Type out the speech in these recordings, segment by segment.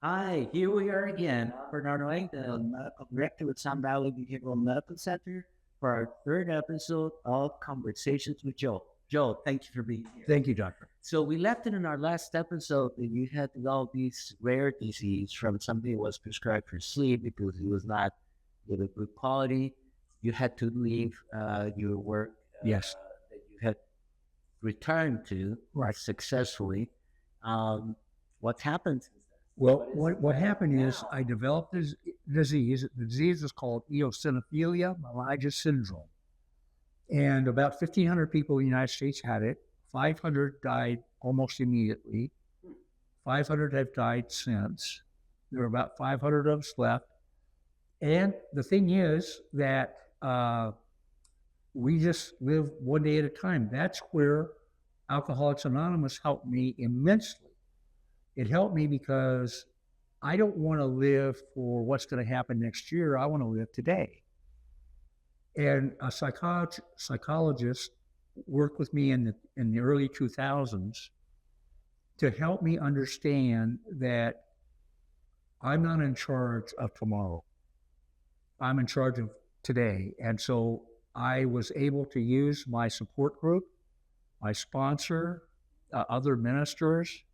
Hi, here we are again, Bernardo Lang, the medical director with Sun Valley Behavioral Medical Center for our third episode of Conversations with Joe. Joe, thank you for being here. Thank you, doctor. So we left it in our last episode that you had developed this rare disease from something that was prescribed for sleep because it was not with a good quality. You had to leave your work Yes. that you had returned to Right. successfully. What's happened since then? Well, what happened is I developed this disease. The disease is called eosinophilia malagia syndrome. And about 1,500 people in the United States had it. 500 died almost immediately. 500 have died since. There are about 500 of us left. And the thing is that we just live one day at a time. That's where Alcoholics Anonymous helped me immensely. It helped me because I don't want to live for what's going to happen next year. I want to live today. And a psychologist worked with me in the early 2000s to help me understand that I'm not in charge of tomorrow. I'm in charge of today. And so I was able to use my support group, my sponsor, other ministers,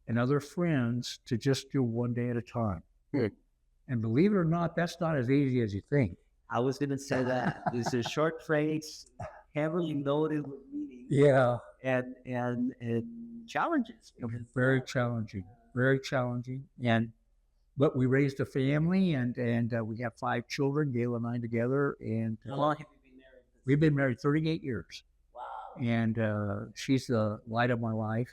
and other friends to just do one day at a time. And believe it or not, that's not as easy as you think. I was going to say that. This is a short phrase, heavily loaded with meaning. Yeah. And challenges. Very challenging. Very challenging. But we raised a family, and we have 5 children, Gail and I together. And How long have you been married? we've been married 38 years. Wow. And she's the light of my life.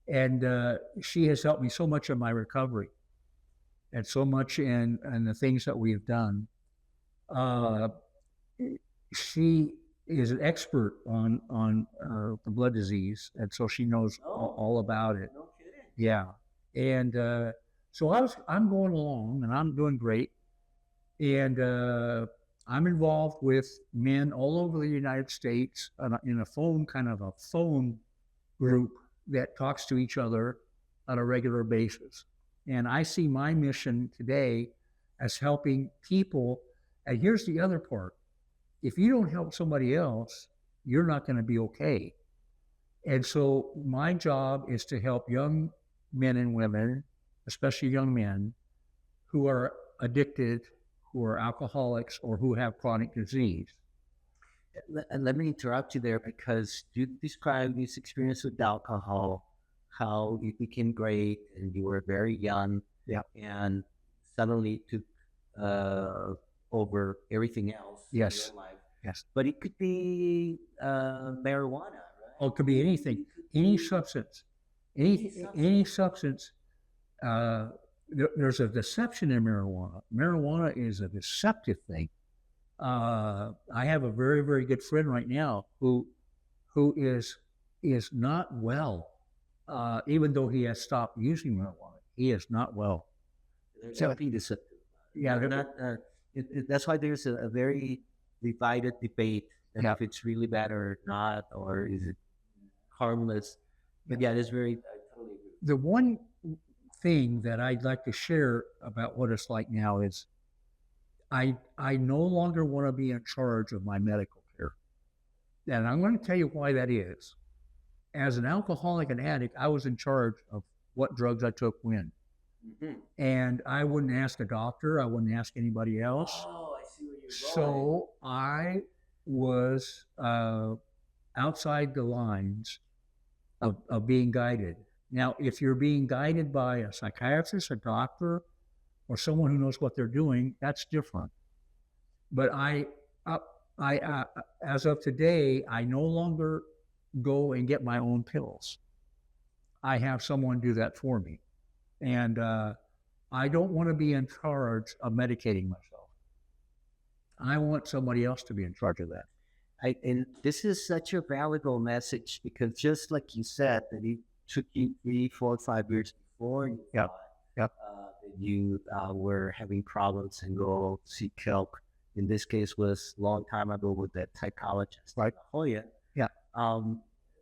And she has helped me so much in my recovery and so much in the things that we have done. She is an expert on the blood disease, and so she knows all about it. No kidding. Yeah. And so I'm going along, and I'm doing great. And I'm involved with men all over the United States in a phone group that talks to each other on a regular basis. And I see my mission today as helping people. And here's the other part. If you don't help somebody else, you're not going to be okay. And so my job is to help young men and women, especially young men, who are addicted, who are alcoholics, or who have chronic disease. And let me interrupt you there because you described this experience with alcohol, how you became great and you were very young. Yeah. And suddenly took over everything else Yes. in your life. Yes. But it could be marijuana, right? Oh, it could be anything, any substance, any substance. There's a deception in marijuana. Marijuana is a deceptive thing. I have a very, very good friend right now who is not well, even though he has stopped using marijuana. He is not well. There's So- something deceptive. Yeah, They're not, that's why there's a very divided debate that Yeah. if it's really bad or not, or is it harmless. But yeah, it is very, I totally agree. the one thing that I'd like to share about what it's like now is I no longer want to be in charge of my medical care. And I'm going to tell you why that is. As an alcoholic and addict, I was in charge of what drugs I took when. Mm-hmm. And I wouldn't ask a doctor, I wouldn't ask anybody else. Oh, I see where you're going. So I was outside the lines of being guided. Now, if you're being guided by a psychiatrist, a doctor, or someone who knows what they're doing, that's different. But I as of today, I no longer go and get my own pills. I have someone do that for me. And I don't want to be in charge of medicating myself. I want somebody else to be in charge of that. And this is such a valuable message because just like you said, that it took you 3, 4, 5 years before you Yep. thought, Yep. that you were having problems and go seek help. In this case, was a long time ago with that psychologist, Right. Hoya. Yeah.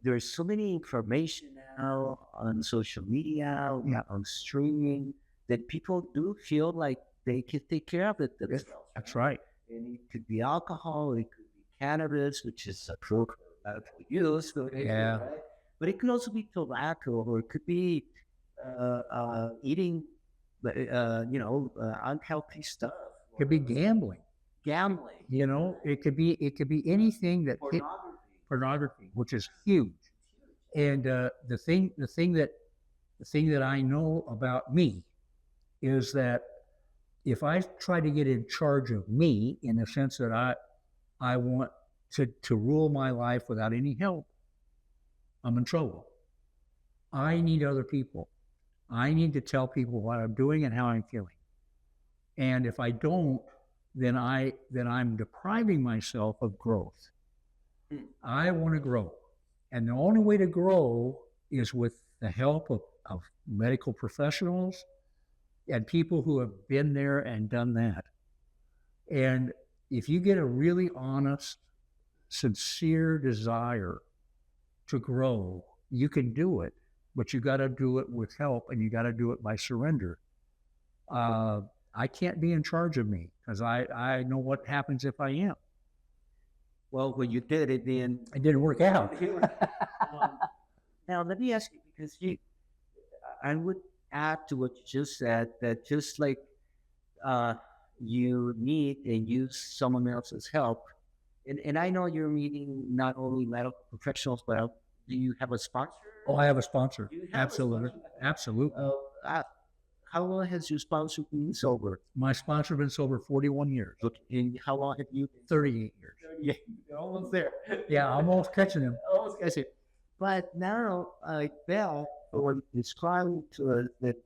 There's so many information now on social media, Yeah. on streaming. that people do feel like they can take care of it Yes, themselves. that's right. And it could be alcohol, it could be cannabis, which is approved for medical use, Yeah. right? But it could also be tobacco, or it could be eating, unhealthy stuff, It could be gambling. gambling, You know, it could be anything that pornography. pornography, which is huge. And the thing that I know about me is that if I try to get in charge of me, in the sense that I want to rule my life without any help, I'm in trouble. I need other people. I need to tell people what I'm doing and how I'm feeling. And if I don't, then I'm depriving myself of growth. I want to grow. And the only way to grow is with the help of medical professionals and people who have been there and done that. And if you get a really honest, sincere desire to grow, you can do it, but you got to do it with help, and you got to do it by surrender. I can't be in charge of me, because I know what happens if I am. Well, when you did it, then It didn't work out. now let me ask you, because I would add to what you just said, that just like you need and use someone else's help, and I know you're meeting not only medical professionals, but do you have a sponsor? Oh, I have a sponsor. Do you have a Absolutely. sponsor? Absolutely. How long has your sponsor been sober? My sponsor has been sober 41 years, Look, and how long have you been? 38 years. Yeah, you're almost there. Yeah, almost catching him. Almost catching it. But now, Bell, when describing to us that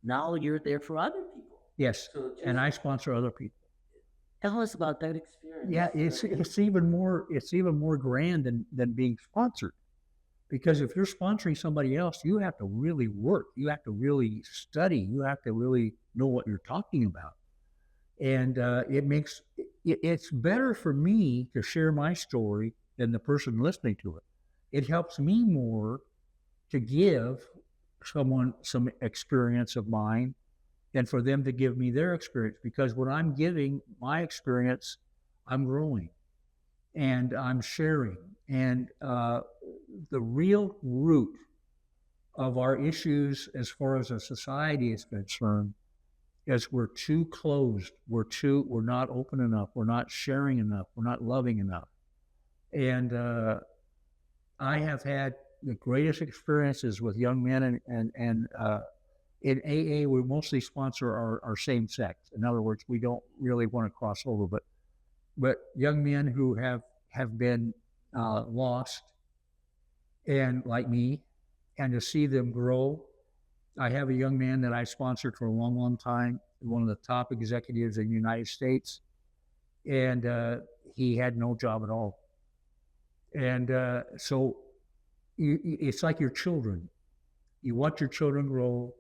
now you're there for other people. Yes, So and I sponsor other people. tell us about that experience. Yeah, it's even more grand than being sponsored, because if you're sponsoring somebody else, you have to really work, you have to really study, you have to really know what you're talking about, and it's better for me to share my story than the person listening to it. It helps me more to give someone some experience of mine than for them to give me their experience, because when I'm giving my experience, I'm growing and I'm sharing. And the real root of our issues as far as a society is concerned is we're too closed, we're not open enough, we're not sharing enough, we're not loving enough. And I have had the greatest experiences with young men, and in AA, we mostly sponsor our same sex. In other words, we don't really want to cross over, but young men who have been lost, and like me, and to see them grow. I have a young man that I sponsored for a long, long time, one of the top executives in the United States, and he had no job at all. And so it's like your children. You want your children to grow,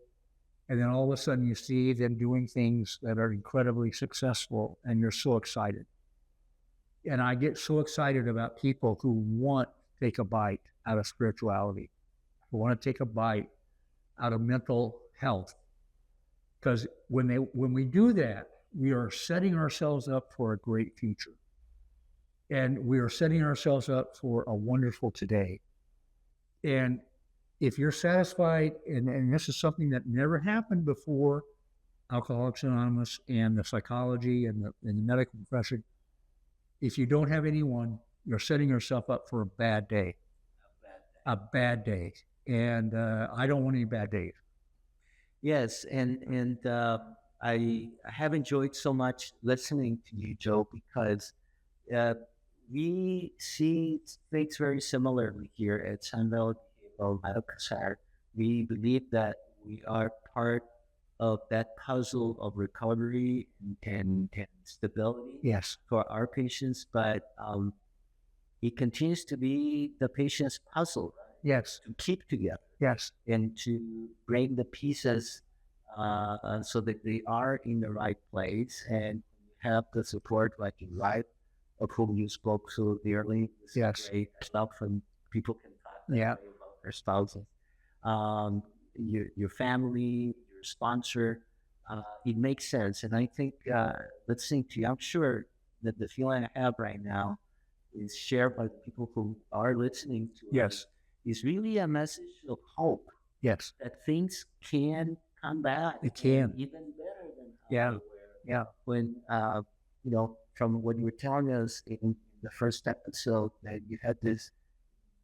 and then all of a sudden you see them doing things that are incredibly successful, and you're so excited. And I get so excited about people who want to take a bite out of spirituality, who want to take a bite out of mental health. Because when we do that, we are setting ourselves up for a great future. And we are setting ourselves up for a wonderful today. And if you're satisfied, and this is something that never happened before Alcoholics Anonymous and the psychology and the medical profession, if you don't have anyone, you're setting yourself up for a bad day. A bad day. And I don't want any bad days. Yes, and I have enjoyed so much listening to you, Joe, because we see things very similarly here at Sunbelt Medical Center. We believe that we are part of that puzzle of recovery and stability, yes, for our patients, but it continues to be the patient's puzzle. Yes, to keep together. Yes, and to bring the pieces so that they are in the right place and have the support, like your wife, of whom you spoke so dearly. Yes, great stuff from people can talk yeah about their spouses, your family, your your sponsor, it makes sense. And I think, listening to you, I'm sure that the feeling I have right now is shared by the people who are listening to Yes. us. Is really a message of hope Yes. that things can come back. It can. and even better than how Yeah. they were. Yeah. When from what you were telling us in the first episode, that you had this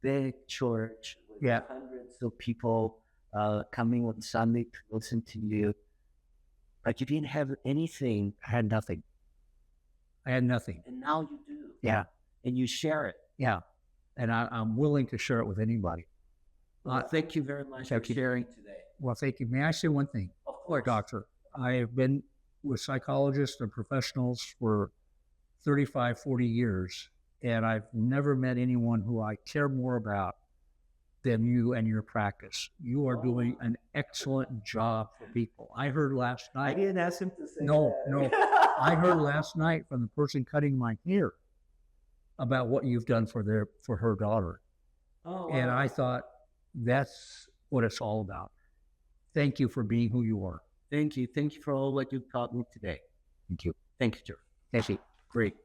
big church with Yeah. hundreds of people coming on Sunday to listen to you, but you didn't have anything, I had nothing. And now you do. Yeah. And you share it. Yeah. And I'm willing to share it with anybody. Thank you very much thank for you. sharing today. Well, thank you. May I say one thing? Of course. Doctor, I have been with psychologists and professionals for 35, 40 years, and I've never met anyone who I care more about than you and your practice. You are doing an excellent job for people. I heard last I night. didn't ask him to say No, that. no. I heard last night from the person cutting my hair about what you've done for her daughter. Oh, And wow. I thought, that's what it's all about. Thank you for being who you are. Thank you. Thank you for all what you've taught me today. Thank you. Thank you, Joe. Thank you. Great.